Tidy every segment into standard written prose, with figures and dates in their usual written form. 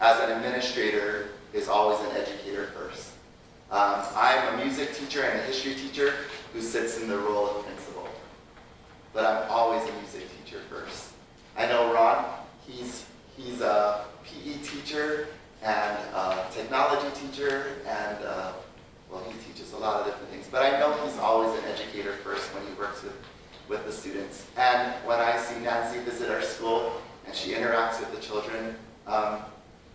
as an administrator, is always an educator first. I'm a music teacher and a history teacher who sits in the role of principal. But I'm always a music teacher first. I know Ron, he's a PE teacher and a technology teacher, and well, he teaches a lot of different things. But I know he's always an educator first when he works with the students. And when I see Nancy visit our school and she interacts with the children,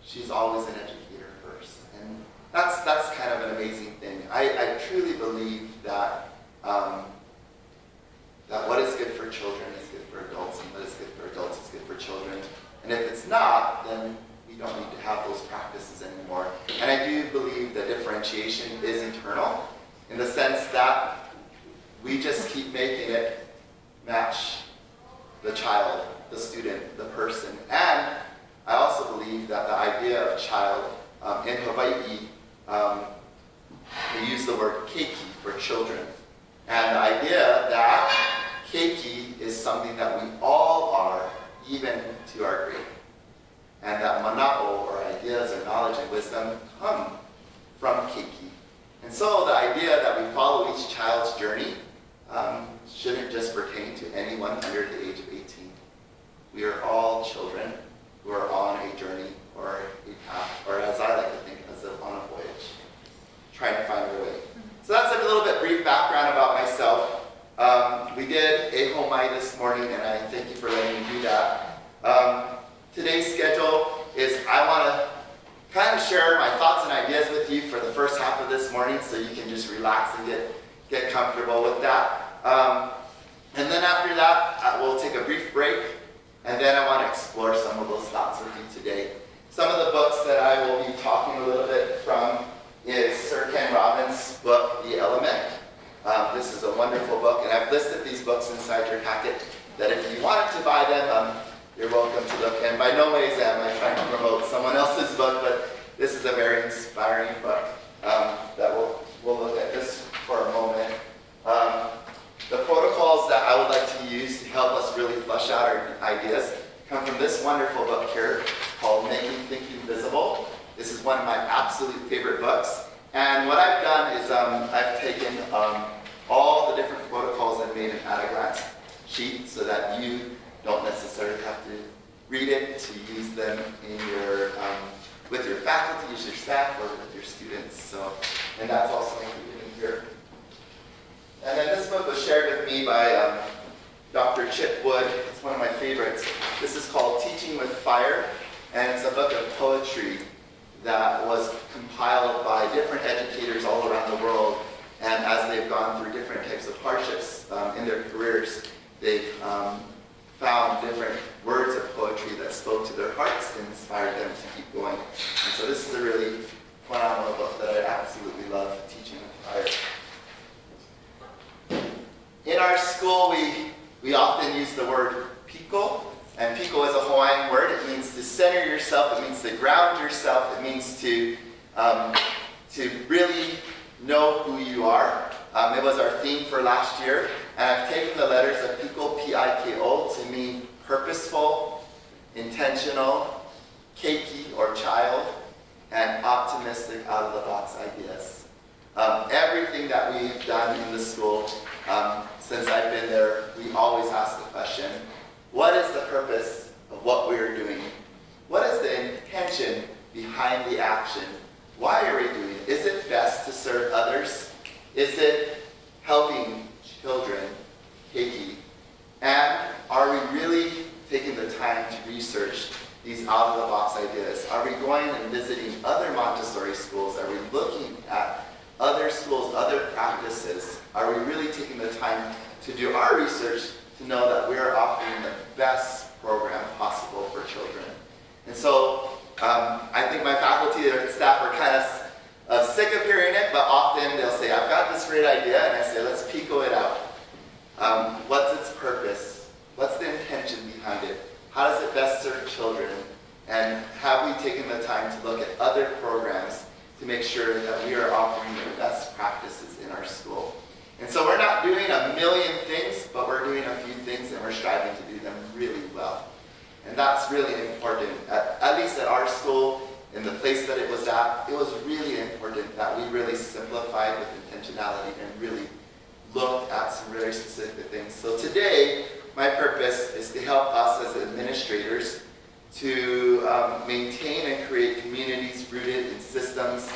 she's always an educator first. And that's kind of an amazing thing. I truly believe that that what is good for children is good for adults, and what is good for adults is good for children. And if it's not, then we don't need to have those practices anymore. And I do believe that differentiation is internal, in the sense that we just keep making it match the child, the student, the person. And I also believe that the idea of child, in Hawaii, we use the word keiki for children. And the idea that keiki is something that we all are, even to our grade. And that mana'o, or ideas, or knowledge and wisdom, come from keiki. And so the idea that we follow each child's journey shouldn't just pertain to anyone under the age of 18. We are all children who are on a journey or a path, or as I like to think, as on a voyage, trying to find our way. So that's a little bit brief background about myself. We did a homai this morning, and I thank you for letting me do that. Today's schedule is I want to kind of share my thoughts and ideas with you for the first half of this morning, so you can just relax and get comfortable with that. And then after that, we'll take a brief break, and then I want to explore some of those thoughts with you today. Some of the books that I will be talking a little bit from is Sir Ken Robbins' book, The Element. This is a wonderful book, and I've listed these books inside your packet, that if you wanted to buy them, you're welcome to look. And by no ways am I trying to promote someone else's book, but this is a very inspiring book that we'll look at this for a moment. The protocols that I would like to use to help us really flesh out our ideas come from this wonderful book here called Making Thinking Visible. This is one of my absolute favorite books. And what I've done is I've taken all the different protocols and made an at-a-glance sheet so that you don't necessarily have to read it to use them in your with your faculty, use your staff, or with your students. So, and that's also included in here. And then this book was shared with me by Dr. Chip Wood. It's one of my favorites. This is called Teaching with Fire, and it's a book of poetry that was compiled by different educators all around the world. And as they've gone through different types of hardships in their careers, they've found different words of poetry that spoke to their hearts and inspired them to keep going. And so this is a really phenomenal book that I absolutely love, Teaching with Fire. In our school, we often use the word piko, and piko is a Hawaiian word. It means to center yourself, it means to ground yourself, it means to really know who you are. It was our theme for last year, and I've taken the letters of piko, P-I-K-O, to mean purposeful, intentional, keiki, or child, and optimistic, out-of-the-box ideas. Everything that we've done in the school, since I've been there, we always ask the question, what is the purpose of what we're doing? What is the intention behind the action? Why are we doing it? Is it best to serve others? Is it helping children, keiki? And are we really taking the time to research these out-of-the-box ideas? Are we going and visiting other Montessori schools? Are we looking at other schools, other practices? Are we really taking the time to do our research to know that we are offering the best program possible for children? And so I think my faculty and staff are kind of sick of hearing it, but often they'll say, I've got this great idea, and I say, let's pico it out. What's its purpose? What's the intention behind it? How does it best serve children? And have we taken the time to look at other programs to make sure that we are offering the best practices in our school? And so we're not doing a million things, but we're doing a few things, and we're striving to do them really well. And that's really important, at least at our school, in the place that it was at, it was really important that we really simplified with intentionality and really looked at some very specific things. So today, my purpose is to help us as administrators to maintain and create communities rooted in systems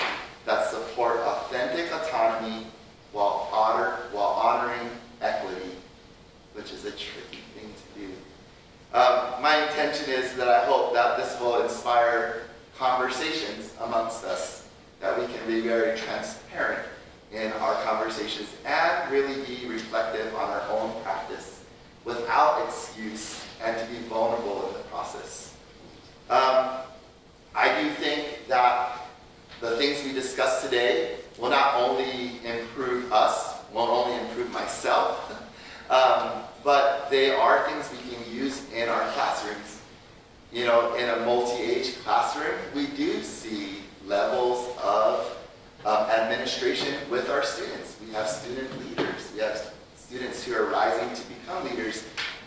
that support authentic autonomy while honoring equity, which is a tricky thing to do. My intention is that I hope that this will inspire conversations amongst us, that we can be very transparent in our conversations and really be reflective on our own practice without excuse and to be vulnerable in the process. I do think that the things we discussed today will not only improve us, won't only improve myself, but they are things we can use in our classrooms. You know, in a multi-age classroom, we do see levels of administration with our students. We have student leaders. We have students who are rising to become leaders.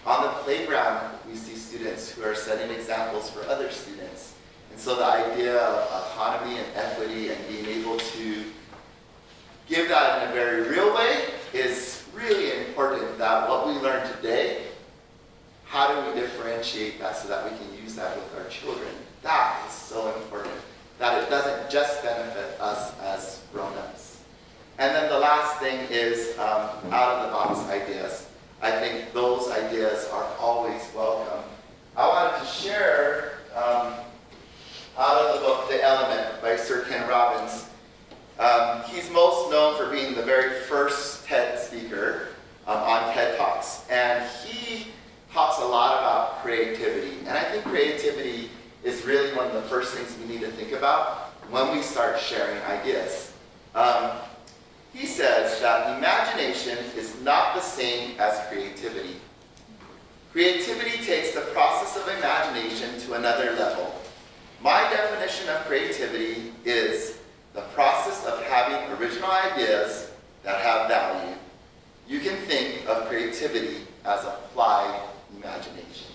On the playground, we see students who are setting examples for other students. And so the idea of autonomy and equity and being able to give that in a very real way is really important, that what we learned today, how do we differentiate that so that we can use that with our children? That is so important, that it doesn't just benefit us as grown-ups. And then the last thing is out-of-the-box ideas. I think those ideas are always welcome. I wanted to share out of the book, The Element by Sir Ken Robbins. He's most known for being the very first TED speaker on TED Talks. And he talks a lot about creativity. And I think creativity is really one of the first things we need to think about when we start sharing ideas. He says that imagination is not the same as creativity. Creativity takes the process of imagination to another level. My definition of creativity is the process of having original ideas that have value. You can think of creativity as applied imagination.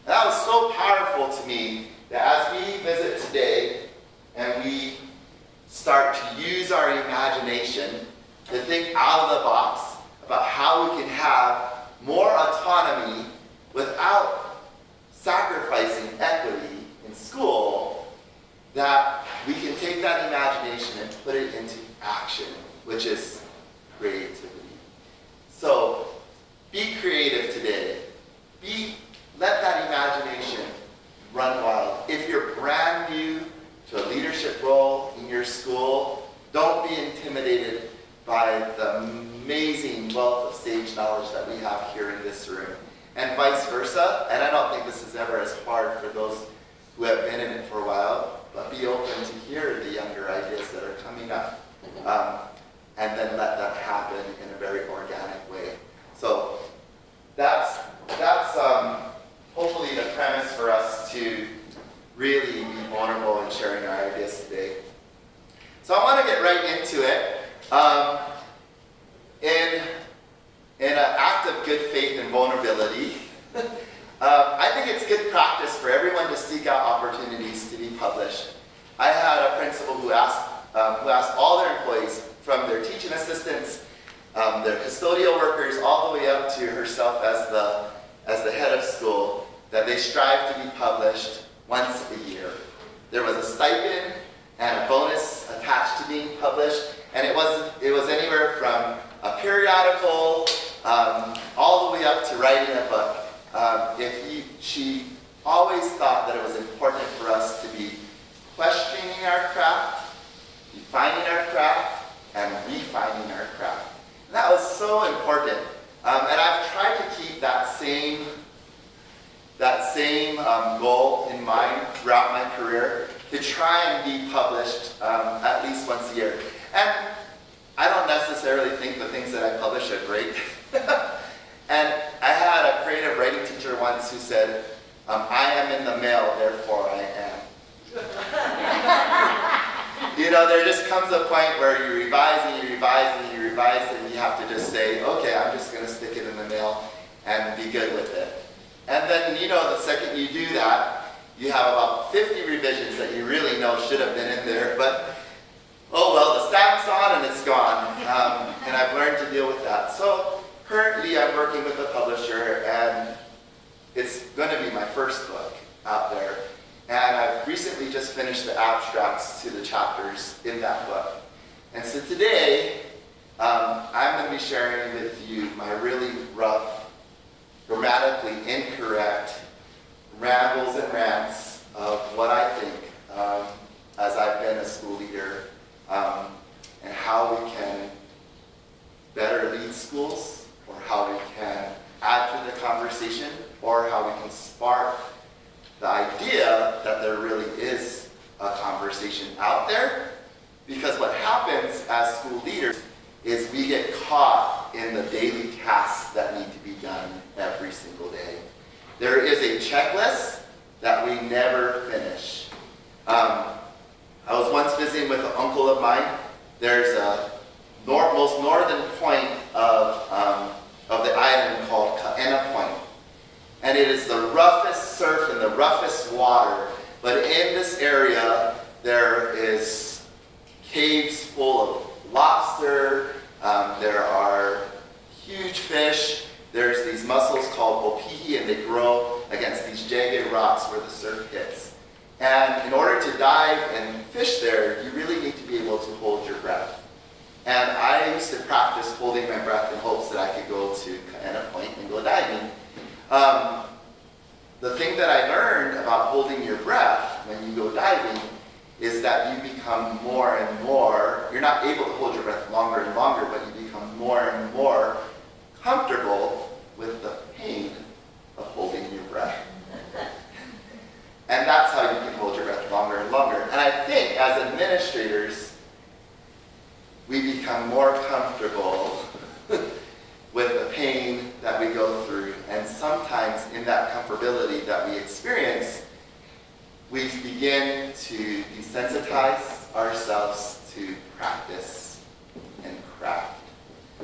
And that was so powerful to me that as we visit today and we start to use our imagination to think out of the box about how we can have more autonomy without sacrificing equity in school, that we can take that imagination and put it into action, which is creativity. So be creative today. Let that imagination run wild. If you're brand new to a leadership role in your school, don't be intimidated by the amazing wealth of sage knowledge that we have here in this room, and vice versa. And I don't think this is ever as hard for those who have been in it for a while, but be open to hear the younger ideas that are coming up, and then let that happen in a very organic way. So that's hopefully the premise for us to really be vulnerable in sharing our ideas today. So I want to get right into it. In an act of good faith and vulnerability, I think it's good practice for everyone to seek out opportunities to be published. I had a principal who asked all their employees, from their teaching assistants, their custodial workers, all the way up to herself as the head of school, that they strive to be published once a year. There was a stipend and a bonus attached to being published, and it was anywhere from a periodical all the way up to writing a book. She always thought that it was important for us to be questioning our craft, defining our craft, and refining our craft. And that was so important. And I've tried to keep that same goal in mind throughout my career, to try and be published at least once a year. And I don't necessarily think the things that I publish are great. And I had a creative writing teacher once who said, I am in the mail, therefore I am. You know, there just comes a point where you revise and you revise and you revise, and you have to just say, okay, I'm just going to stick it in the mail and be good with it. And then, you know, the second you do that, you have about 50 revisions that you really know should have been in there, but oh well, the stamp's on and it's gone. And I've learned to deal with that. So currently I'm working with a publisher, and it's going to be my first book out there. And I've recently just finished the abstracts to the chapters in that book. And so today, I'm going to be sharing with you my really rough, grammatically incorrect rambles and rants of what I think as I've been a school leader, and how we can better lead schools, or how we can add to the conversation, or how we can spark the idea that there really is a conversation out there. Because what happens as school leaders is we get caught in the daily tasks that need to be done every single day. There is a checklist that we never finish. I was once visiting with an uncle of mine. There's a most northern point of the island called Kaena Point. And it is the roughest surf and the roughest water. But in this area, there is caves full of lobster. There are huge fish. There's these mussels called opihi, and they grow against these jagged rocks where the surf hits. And in order to dive and fish there, you really need to be able to hold your breath. And I used to practice holding my breath in hopes that I could go to Kaena Point and go diving. The thing that I learned about holding your breath when you go diving is that you become more and more, you're not able to hold your breath longer and longer, but you become more and more comfortable with the pain of holding your breath. And that's how you can hold your breath longer and longer. And I think as administrators, we become more comfortable with the pain that we go through. And sometimes in that comfortability that we experience, we begin to desensitize ourselves to practice and craft.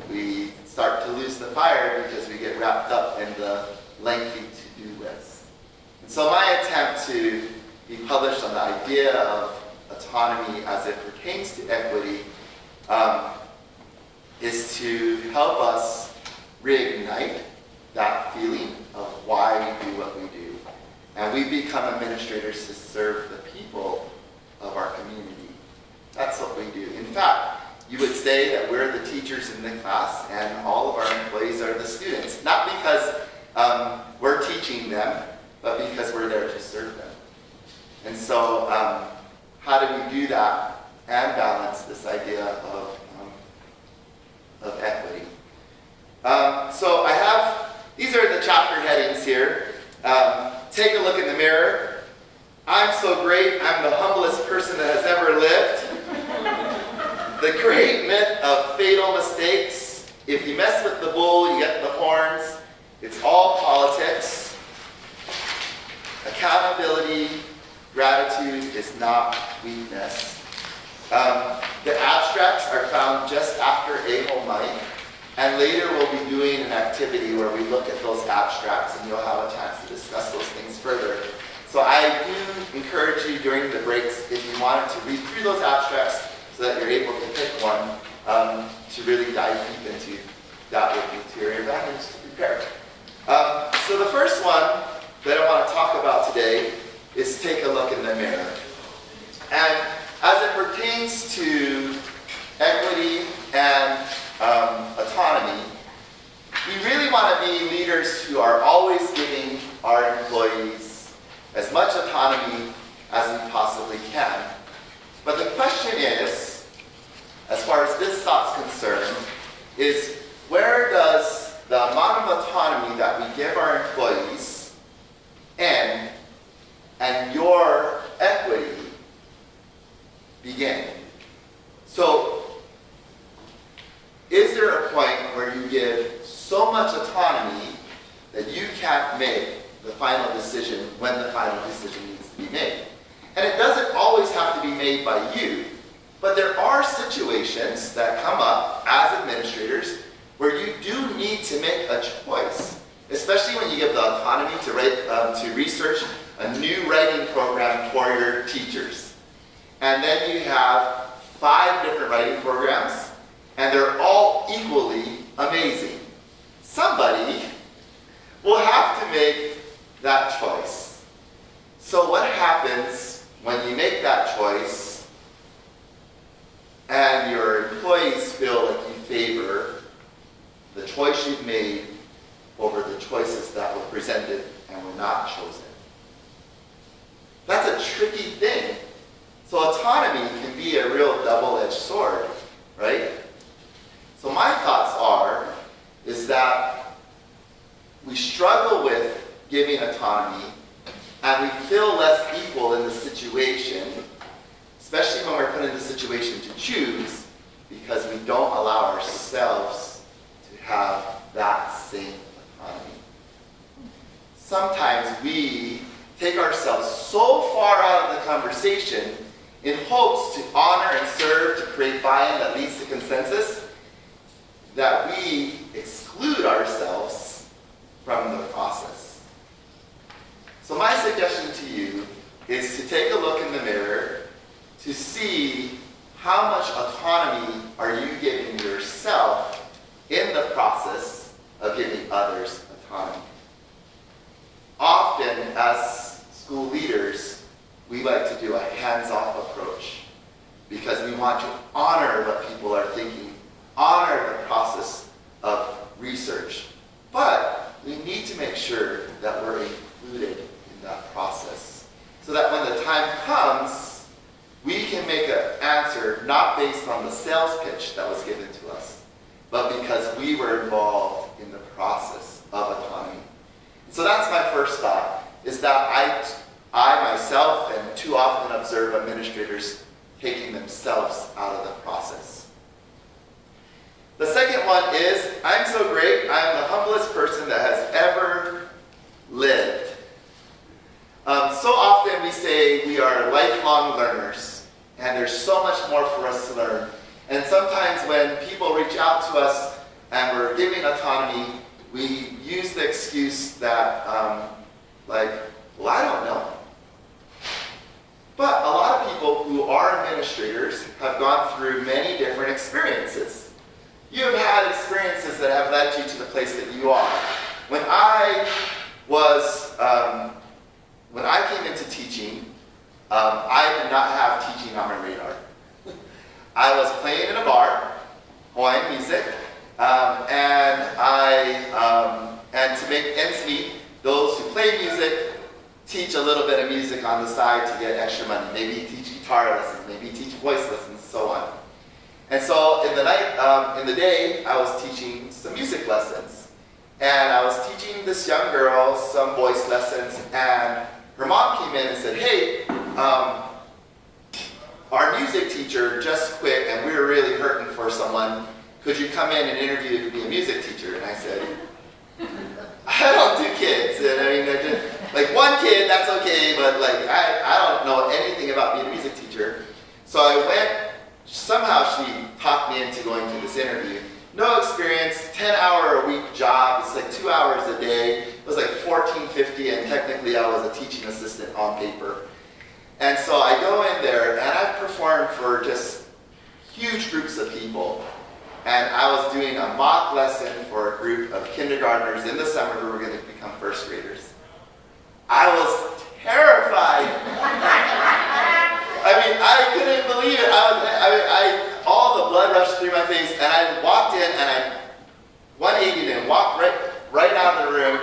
We start to lose the fire because we get wrapped up in the lengthy to-do list. And so my attempt to be published on the idea of autonomy as it pertains to equity is to help us reignite that feeling of why we do what we do. And we become administrators to serve the people of our community. That's what we do. In fact, you would say that we're the teachers in the class and all of our employees are the students. Not because we're teaching them, but because we're there to serve them. And so how do we do that and balance this idea of equity? So I have, these are the chapter headings here. Take a look in the mirror. I'm so great, I'm the humblest person that has ever lived. The great myth of fatal mistakes. If you mess with the bull, you get the horns. It's all politics. Accountability, gratitude is not weakness. The abstracts are found just after A-Hole Mike. And later we'll be doing an activity where we look at those abstracts and you'll have a chance to discuss those things further. So I do encourage you during the breaks, if you wanted to read through those abstracts so that you're able to pick one, to really dive deep into that would be to your advantage to prepare. So the first one that I want to talk about today is take a look in the mirror. And as it pertains to equity and autonomy, we really want to be leaders who are always giving our employees as much autonomy as we possibly can. But the question is, as far as this thought's concerned, is where does the amount of autonomy that we give our employees end and your equity begin? So, is there a point where you give so much autonomy that you can't make the final decision when the final decision needs to be made? And it doesn't always have to be made by you, but there are situations that come up as administrators where you do need to make a choice, especially when you give the autonomy to write, to research a new writing program for your teachers. And then you have 5 different writing programs, and they're all equally amazing. Somebody will have to make that choice. So what happens when you make that choice and your employees feel like you favor the choice you've made over the choices that were presented and were not chosen? That's a tricky thing. So autonomy can be a real double-edged sword, right? So my thoughts is that we struggle with giving autonomy and we feel less equal in the situation, especially when we're put in the situation to choose, because we don't allow ourselves to have that same autonomy. Sometimes we take ourselves so far out of the conversation in hopes to honor and serve, to create buy-in that leads to consensus, that we exclude ourselves from the process. So my suggestion to you is to take a look in the mirror to see how much autonomy are you giving yourself in the process of giving others autonomy. Often, as school leaders, we like to do a hands-off approach because we want to honor what people are thinking, honor the process of research. But we need to make sure that we're included in that process so that when the time comes, we can make an answer not based on the sales pitch that was given to us, but because we were involved in the process of autonomy. So that's my first thought, is that I myself and too often observe administrators taking themselves out of the process. The second one is, I'm so great, I'm the humblest person that has ever lived. So often we say we are lifelong learners, and there's so much more for us to learn. And sometimes when people reach out to us and we're giving autonomy, we use the excuse that, well, I don't know. But a lot of people who are administrators have gone through many different experiences. You have had experiences that have led you to the place that you are. When I came into teaching, I did not have teaching on my radar. I was playing in a bar, Hawaiian music, and to make ends meet, those who play music teach a little bit of music on the side to get extra money. Maybe teach guitar lessons, maybe teach voice lessons, so on. And so in the day, I was teaching some music lessons. And I was teaching this young girl some voice lessons, and her mom came in and said, hey, our music teacher just quit and we were really hurting for someone. Could you come in and interview to be a music teacher? And I said, I don't do kids. And I mean, like one kid, that's okay, but like I don't know anything about being a music teacher. So I went, somehow she talked me into going to this interview. No experience, 10-hour-a-week job. It's like 2 hours a day. It was like $14.50, and technically I was a teaching assistant on paper. And so I go in there, and I've performed for just huge groups of people. And I was doing a mock lesson for a group of kindergartners in the summer who were going to become first graders. I was terrified. I mean, I couldn't believe it. All the blood rushed through my face, and I walked in, and I 180'd and walked right out of the room.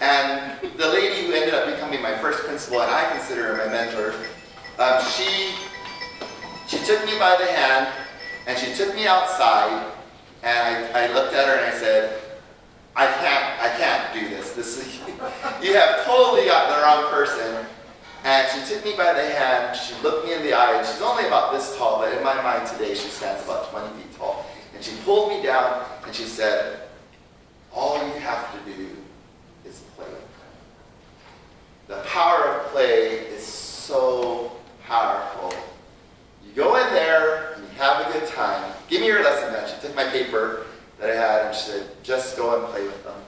And the lady who ended up becoming my first principal, and I consider her my mentor, she took me by the hand, and she took me outside, and I looked at her and I said, I can't do this. You have totally got the wrong person. And she took me by the hand, she looked me in the eye, and she's only about this tall, but in my mind today she stands about 20 feet tall. And she pulled me down and she said, all you have to do is play. The power of play is so powerful. You go in there, and you have a good time. Give me your lesson then. She took my paper that I had and she said, just go and play with them.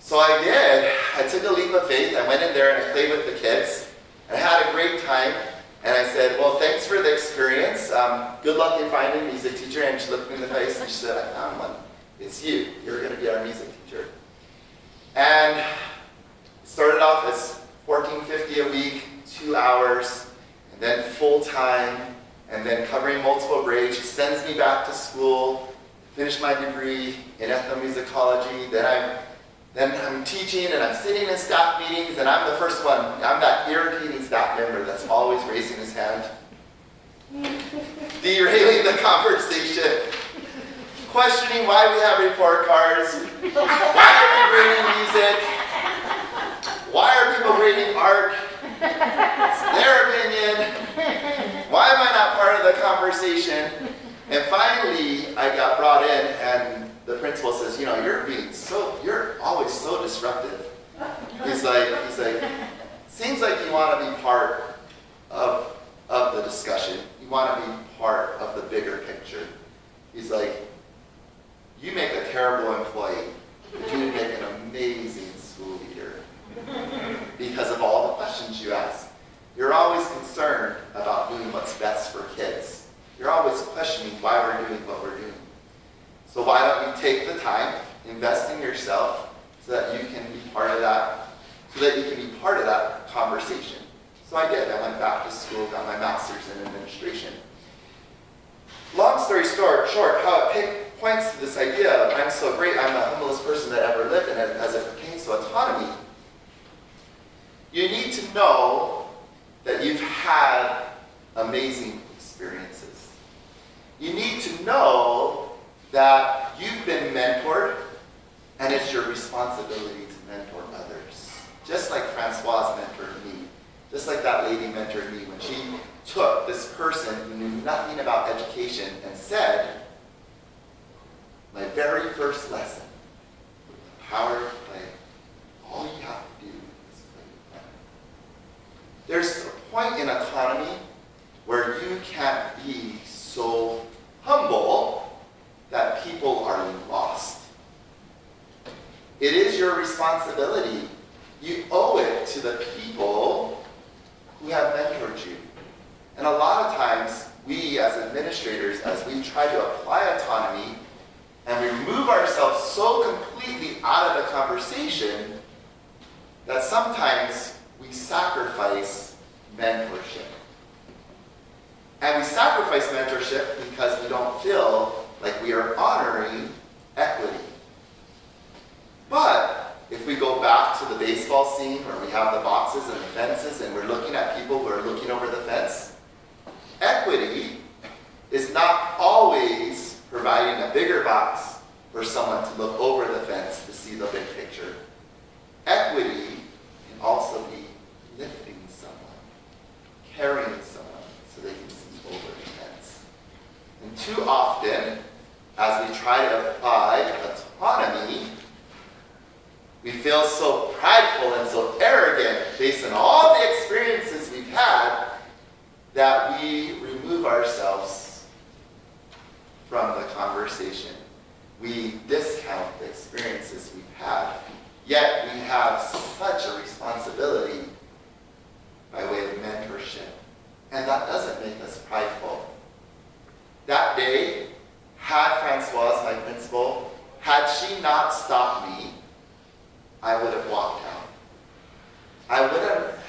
So I did. I took a leap of faith. I went in there and I played with the kids. I had a great time. And I said, well, thanks for the experience. Good luck in finding a music teacher. And she looked me in the face and she said, I found one. It's you. You're going to be our music teacher. And it started off as $14.50 a week, 2 hours, and then full time, and then covering multiple grades. She sends me back to school, finish my degree in ethnomusicology. Then I'm teaching and I'm sitting in staff meetings and I'm the first one. I'm that irritating staff member that's always raising his hand, derailing the conversation, questioning why we have report cards, why are we grading music, why are people grading art, it's their opinion, why am I not part of the conversation? And finally, I got brought in and the principal says, you know, you're always so disruptive. He's like, seems like you want to be part of the discussion. You want to be part of the bigger picture. He's like, you make a terrible employee, but you make an amazing school leader because of all the questions you ask. You're always concerned about doing what's best for kids. You're always questioning why we're doing what we're doing. So why don't you take the time, invest in yourself, so that you can be part of that, conversation. So I did. I went back to school, got my master's in administration. Long story short, how it points to this idea of I'm so great, I'm the humblest person that ever lived, and as it pertains to autonomy, you need to know that you've had amazing experiences. You need to know that you've been mentored, and it's your responsibility to mentor others. Just like Francoise mentored me. Just like that lady mentored me when she took this person who knew nothing about education and said, my very first lesson, the power of play, all you have to do is play with fun. There's a point in autonomy where you can't be so humble that people are lost. It is your responsibility. You owe it to the people who have mentored you. And a lot of times, we as administrators, as we try to apply autonomy, and we remove ourselves so completely out of the conversation that sometimes we sacrifice mentorship. And we sacrifice mentorship because we don't feel like we are honoring equity. But if we go back to the baseball scene where we have the boxes and the fences and we're looking at people who are looking over the fence, equity is not always providing a bigger box for someone to look over the fence to see the big picture. Equity can also be lifting someone, carrying someone so they can see over the fence. And too often, as we try to apply autonomy, we feel so prideful and so arrogant based on all the experiences we've had that we remove ourselves from the conversation. We discount the experiences we've had, yet we have such a responsibility by way of mentorship. And that doesn't make us prideful. That day, had Francoise, my principal, had she not stopped me, I would have walked out. I would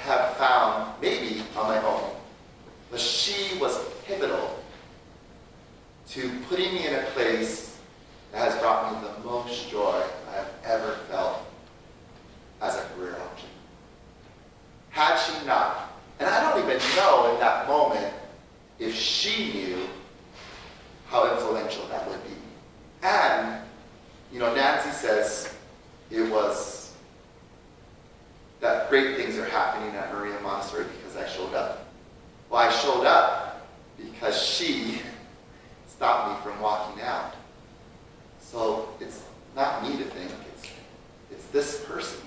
have found, maybe on my own, but she was pivotal to putting me in a place that has brought me the most joy I have ever felt as a career option. Had she not, and I don't even know in that moment if she knew how influential that would be. And, Nancy says it was that great things are happening at Maria Montessori because I showed up. Well, I showed up because she stopped me from walking out. So it's not me to think, it's this person.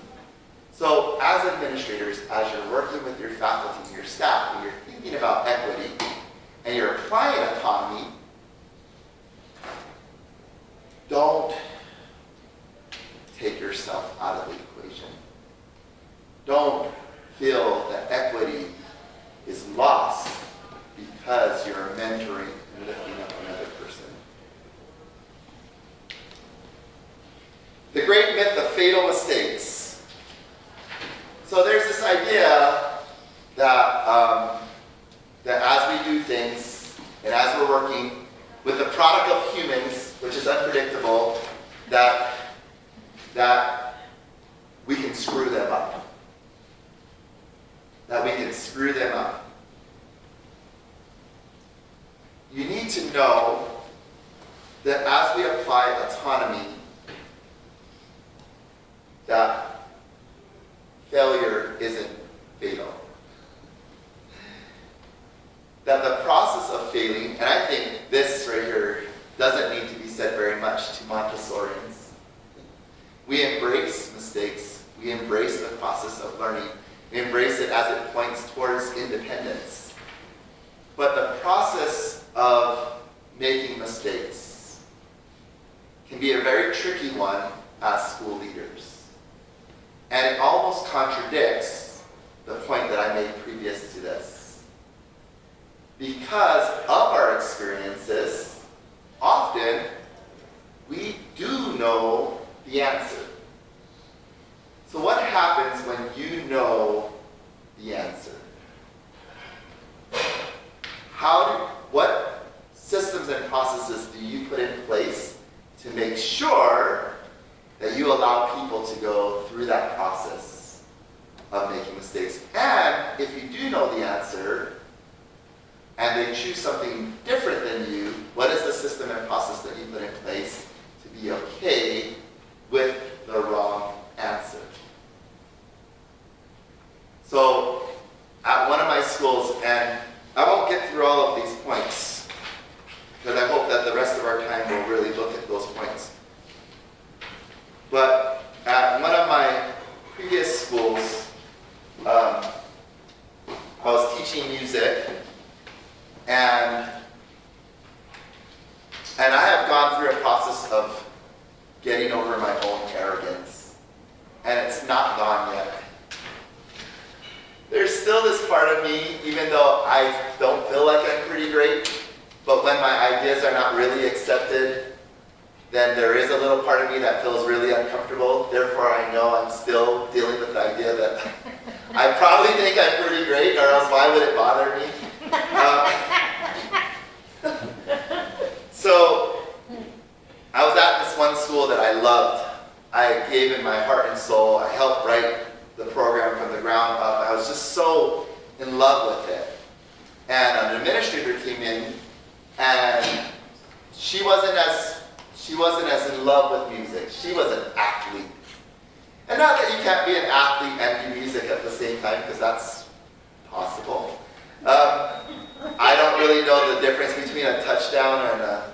So as administrators, as you're working with your faculty and your staff, and you're thinking about equity, and you're applying autonomy, don't take yourself out of the don't feel that equity is lost because you're mentoring and lifting up another person. The great myth of fatal mistakes. So there's this idea that, that as we do things and as we're working with the product of humans, which is unpredictable, that we can screw them up. That we can screw them up. You need to know that as we apply autonomy, that failure isn't fatal. That the process of failing, and I think this right here doesn't need to be said very much to Montessorians. We embrace mistakes. We embrace the process of learning. We embrace it as it points towards independence. But the process of making mistakes can be a very tricky one as school leaders. And it almost contradicts the point that I made previous to this. Because of our experiences, often we do know the answer. So what happens when you know the answer? What systems and processes do you put in place to make sure that you allow people to go through that process of making mistakes? And if you do know the answer, and they choose something different than you, what is the system and process that you put in place to be okay with the wrong answer? So, at one of my schools, and I won't get through all of these points, because I hope that the rest of our time will really look at those points. But at one of my previous schools, I was teaching music, and I have gone through a process of getting over my own arrogance, and it's not gone yet. There's still this part of me, even though I don't feel like I'm pretty great, but when my ideas are not really accepted, then there is a little part of me that feels really uncomfortable. Therefore, I know I'm still dealing with the idea that I probably think I'm pretty great, or else why would it bother me? So, I was at this one school that I loved. I gave in my heart and soul. I helped write the program from the ground up. I was just so in love with it. And an administrator came in, and she wasn't as in love with music. She was an athlete. And not that you can't be an athlete and do music at the same time, because that's possible. I don't really know the difference between a touchdown and a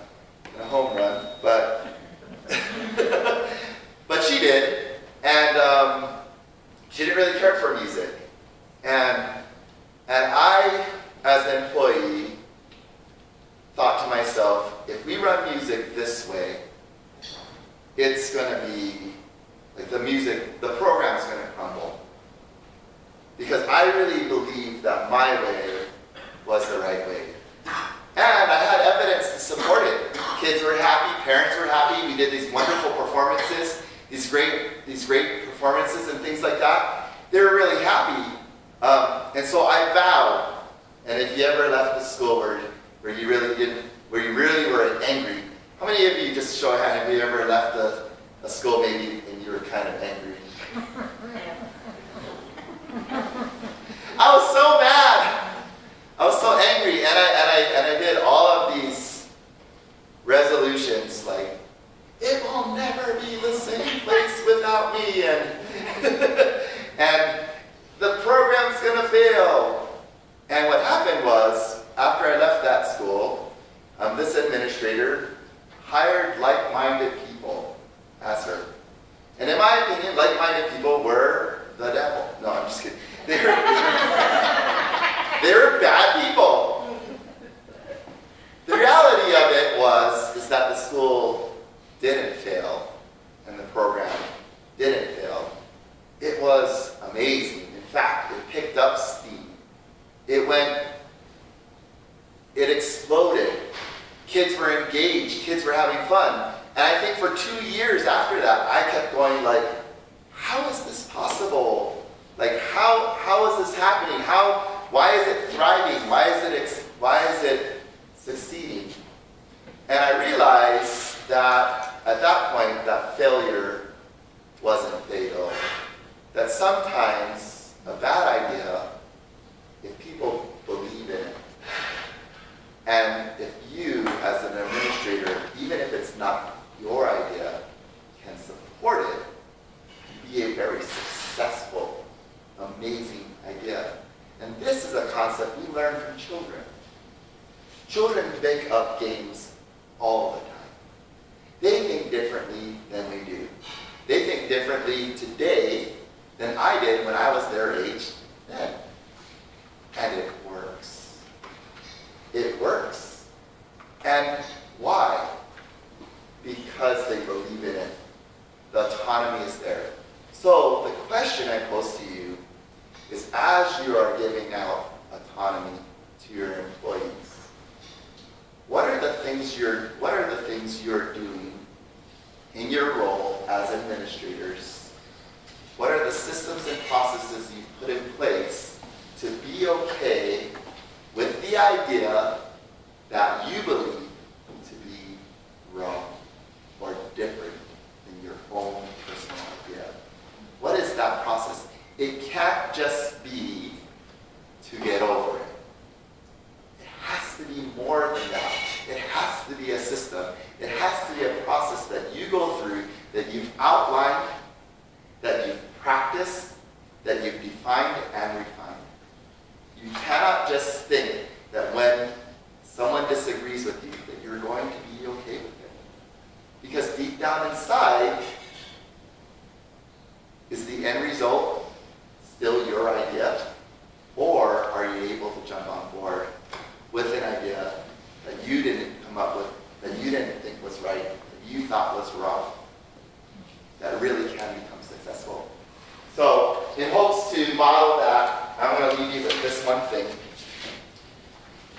home run, but but she did, and she didn't really care for music. And I, as an employee, thought to myself, if we run music this way, it's going to be, like the program's going to crumble. Because I really believed that my way was the right way. And I had evidence to support it. Kids were happy, parents were happy, we did these wonderful performances, these great performances and things like that. They were really happy. And so I vowed, and if you ever left the school where you really were angry, how many of you, just show a hand, have you ever left a school maybe and you were kind of angry? I was so mad. I was so angry, and I did all of these resolutions, like, it will never be the same place without me, and the program's gonna fail. And what happened was, after I left that school, this administrator hired like-minded people as her. And in my opinion, like-minded people were the devil. No, I'm just kidding. They were bad people. The reality of it is that the school didn't fail, and the program didn't fail. It was amazing. 2 years after that, I kept going like, how is this possible? Like, how is this happening? Why is it thriving? Why is it succeeding? And I realized that at that point, that failure wasn't fatal. That sometimes a bad idea, if people believe in it, and if you as an administrator, even if it's not your idea, can support it, can be a very successful, amazing idea. And this is a concept we learn from children. Children make up games all the time. They think differently than we do. They think differently today than I did when I was their age then. And it works. It works. And why? Because they believe in it. The autonomy is there. So the question I pose to you is, as you are giving out autonomy to your employees, what are the things you're doing in your role as administrators? What are the systems and processes you've put in place to be okay with the idea that you believe to be wrong or different than your own personal idea? What is that process? It can't just be to get over it. It has to be more than that. It has to be a system. It has to be a process that you go through, that you've outlined, that you've practiced, that you've defined and refined. You cannot just think that when someone disagrees with you, that you're going to be okay with it. Because deep down inside, is the end result still your idea? Or are you able to jump on board with an idea that you didn't come up with, that you didn't think was right, that you thought was wrong, that really can become successful? So, in hopes to model that, I'm going to leave you with this one thing.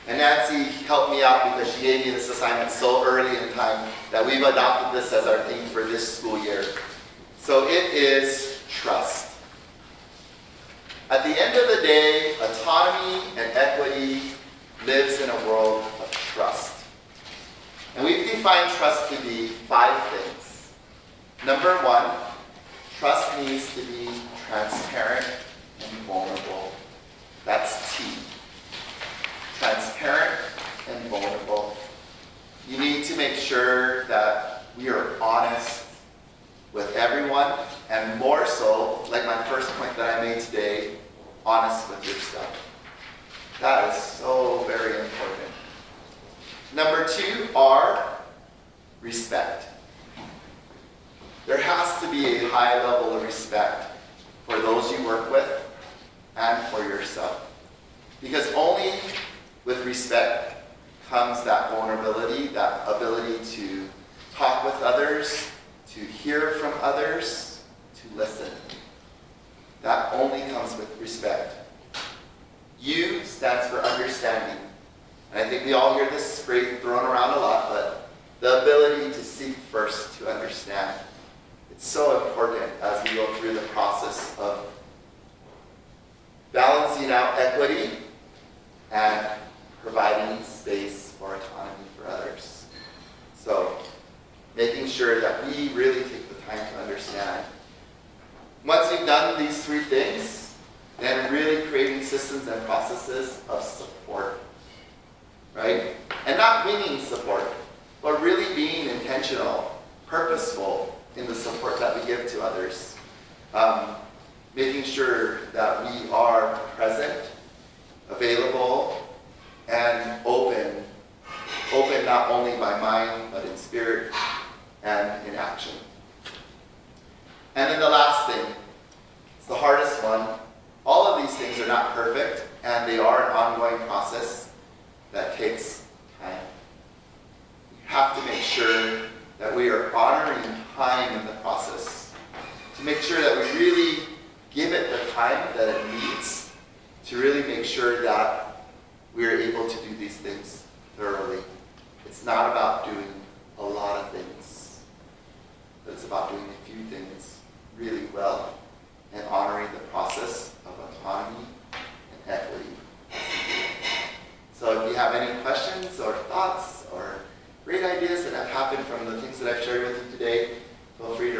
And Nancy helped me out because she gave me this assignment so early in time that we've adopted this as our theme for this school year. So it is trust. At the end of the day, autonomy and equity lives in a world of trust. And we've defined trust to be 5 things. Number 1, trust needs to be transparent and vulnerable. That's T. Transparent and vulnerable. You need to make sure that we are honest with everyone, and more so, like my first point that I made today, honest with yourself. That is so very important. Number 2, R, respect. There has to be a high level of respect for those you work with and for yourself. Because only with respect comes that vulnerability, that ability to talk with others, to hear from others, to listen. That only comes with respect. U stands for understanding. And I think we all hear this phrase thrown around a lot, but the ability to seek first to understand. It's so important as we go through the process of balancing out equity and providing space for autonomy for others. So, making sure that we really take the time to understand. Once we've done these 3 things, then really creating systems and processes of support, right? And not winging support, but really being intentional, purposeful in the support that we give to others. Making sure that we are present, available, and open not only by mind, but in spirit and in action. And then the last thing, it's the hardest one. All of these things are not perfect, and they are an ongoing process that takes time. We have to make sure that we are honoring time in the process, to make sure that we really give it the time that it needs to really make sure that we are able to do these things thoroughly. It's not about doing a lot of things. but it's about doing a few things really well and honoring the process of autonomy and equity. So if you have any questions or thoughts or great ideas that have happened from the things that I've shared with you today, feel free to